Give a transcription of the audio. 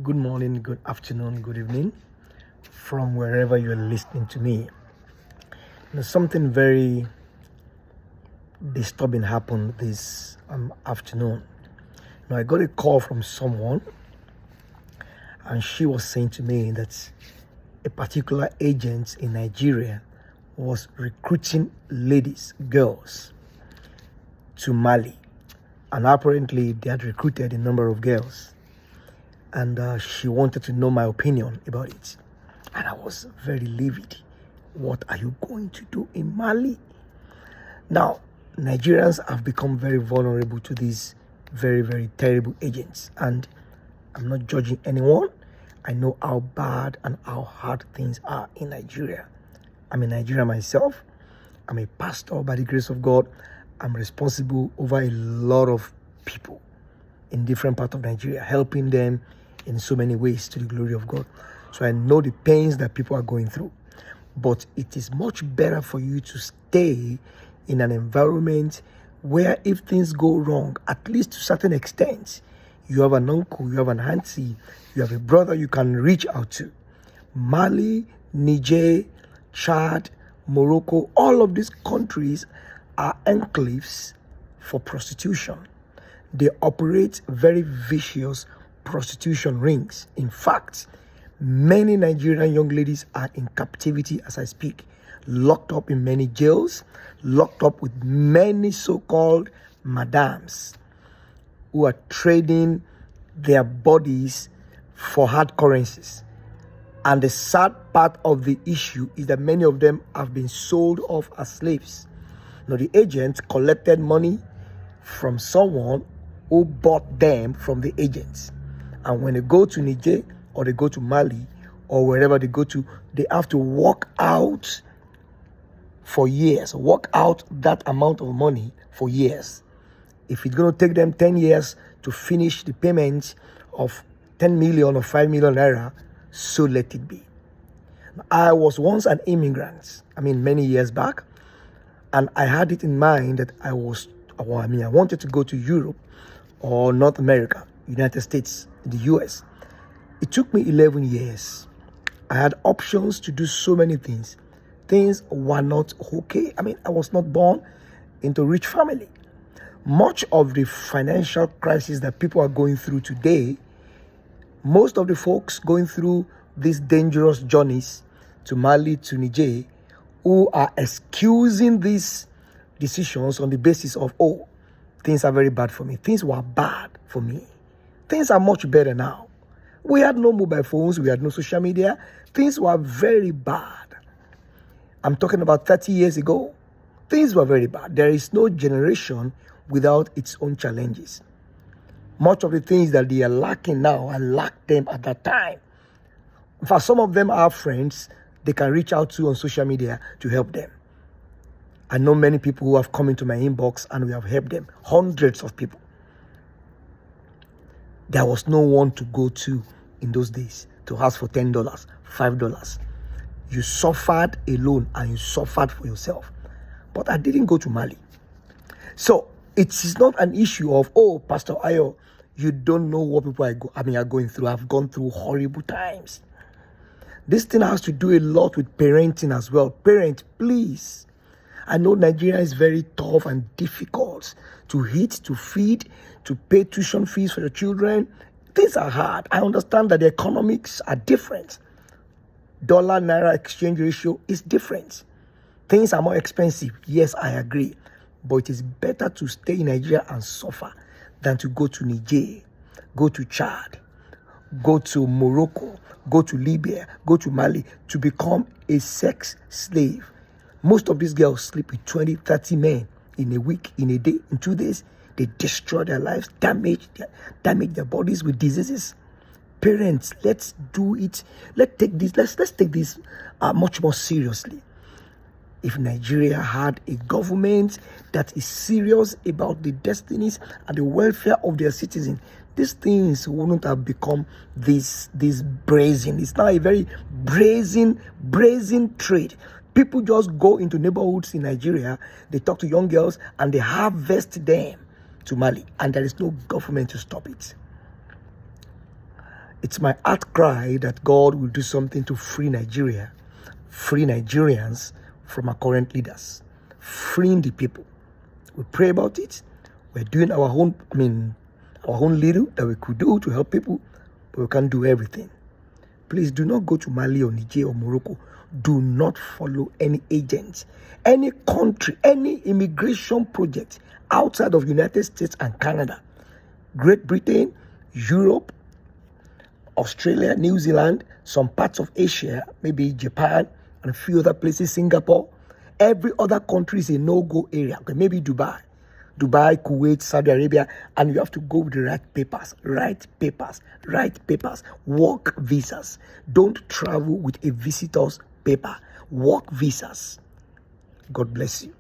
Good morning, good afternoon, good evening from wherever you're listening to me. Something very disturbing happened this afternoon. I got a call from someone, and she was saying to me that a particular agent in Nigeria was recruiting girls to Mali, and apparently they had recruited a number of girls, and she wanted to know my opinion about it. And I was very livid. What are you going to do in Mali? Now, Nigerians have become very vulnerable to these very, very terrible agents. And I'm not judging anyone. I know how bad and how hard things are in Nigeria. I'm in Nigeria myself. I'm a pastor by the grace of God. I'm responsible over a lot of people in different parts of Nigeria, helping them in so many ways to the glory of God. So I know the pains that people are going through. But it is much better for you to stay in an environment where if things go wrong, at least to a certain extent, you have an uncle, you have an auntie, you have a brother you can reach out to. Mali, Niger, Chad, Morocco, all of these countries are enclaves for prostitution. They operate very vicious prostitution rings. In fact, many Nigerian young ladies are in captivity as I speak, locked up in many jails, locked up with many so-called madams who are trading their bodies for hard currencies. And the sad part of the issue is that many of them have been sold off as slaves. Now, the agents collected money from someone who bought them from the agents. And when they go to Niger or they go to Mali or wherever they go to, they have to work out for years, work out that amount of money for years. If it's going to take them 10 years to finish the payment of 10 million or 5 million naira, so let it be. I was once an immigrant, many years back, and I had it in mind that I wanted to go to Europe or North America, United States, the US. It took me 11 years. I had options to do so many things. Things were not okay. I was not born into a rich family. Much of the financial crisis that people are going through today, most of the folks going through these dangerous journeys to Mali, to Niger, who are excusing these decisions on the basis of, things are very bad for me. Things were bad for me. Things are much better now. We had no mobile phones. We had no social media. Things were very bad. I'm talking about 30 years ago. Things were very bad. There is no generation without its own challenges. Much of the things that they are lacking now, I lacked them at that time. For some of them are friends they can reach out to on social media to help them. I know many people who have come into my inbox and we have helped them. Hundreds of people. There was no one to go to in those days to ask for $10, $5. You suffered alone and you suffered for yourself. But I didn't go to Mali. So it is not an issue of, Pastor Ayo, you don't know what people are going through. I've gone through horrible times. This thing has to do a lot with parenting as well. Parents, please. I know Nigeria is very tough and difficult to eat, to feed, to pay tuition fees for your children. Things are hard. I understand that the economics are different. Dollar-naira exchange ratio is different. Things are more expensive. Yes, I agree. But it is better to stay in Nigeria and suffer than to go to Niger, go to Chad, go to Morocco, go to Libya, go to Mali to become a sex slave. Most of these girls sleep with 20, 30 men in a week, in a day, in 2 days. They destroy their lives, damage their bodies with diseases. Parents, let's do it. Let's take this much more seriously. If Nigeria had a government that is serious about the destinies and the welfare of their citizens, these things wouldn't have become this brazen. It's now a very brazen trade. People just go into neighborhoods in Nigeria, they talk to young girls, and they harvest them to Mali, and there is no government to stop it. It's my heart cry that God will do something to free Nigeria, free Nigerians from our current leaders, freeing the people. We pray about it. We're doing our own little that we could do to help people, but we can't do everything. Please do not go to Mali or Niger or Morocco. Do not follow any agents, any country, any immigration project outside of United States and Canada, Great Britain, Europe, Australia, New Zealand, some parts of Asia, maybe Japan, and a few other places, Singapore. Every other country is a no-go area. Okay, maybe Dubai, Kuwait, Saudi Arabia, and you have to go with the right papers, work visas. Don't travel with a visitor's paper, work visas. God bless you.